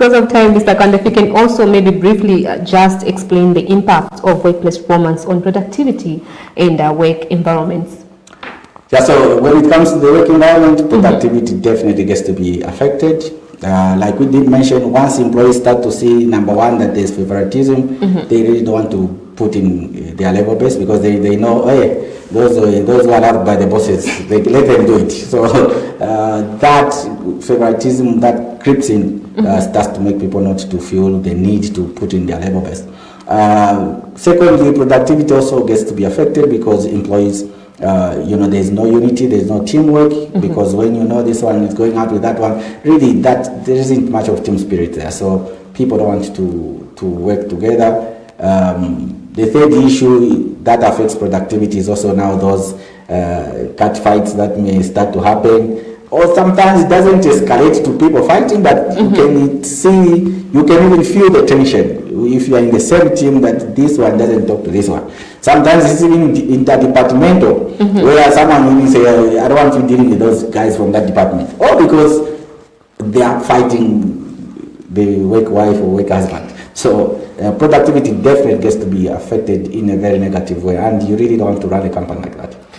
because of time, Mr. Kanda, if you can also maybe briefly just explain the impact of workplace performance on productivity in work environments. Yeah, so when it comes to the work environment, productivity definitely gets to be affected. Like we did mention, once employees start to see, number one, that there's favoritism, they really don't want to put in their level base, because they know, hey, those who are loved by the bosses, they let them do it. So that favoritism that creeps in starts to make people not to feel the need to put in their level best. Secondly, productivity also gets to be affected because employees, there's no unity, there's no teamwork, because when you know this one is going out with that one, really that there isn't much of team spirit there. So people don't want to work together. The third issue that affects productivity is also now those cat fights that may start to happen, or sometimes it doesn't escalate to people fighting, but you can see, you can even feel the tension if you are in the same team, that this one doesn't talk to this one. Sometimes it's even interdepartmental, where someone will say, I don't want you dealing with those guys from that department, or because they are fighting the work wife or work husband. So productivity definitely gets to be affected in a very negative way, and you really don't want to run a company like that.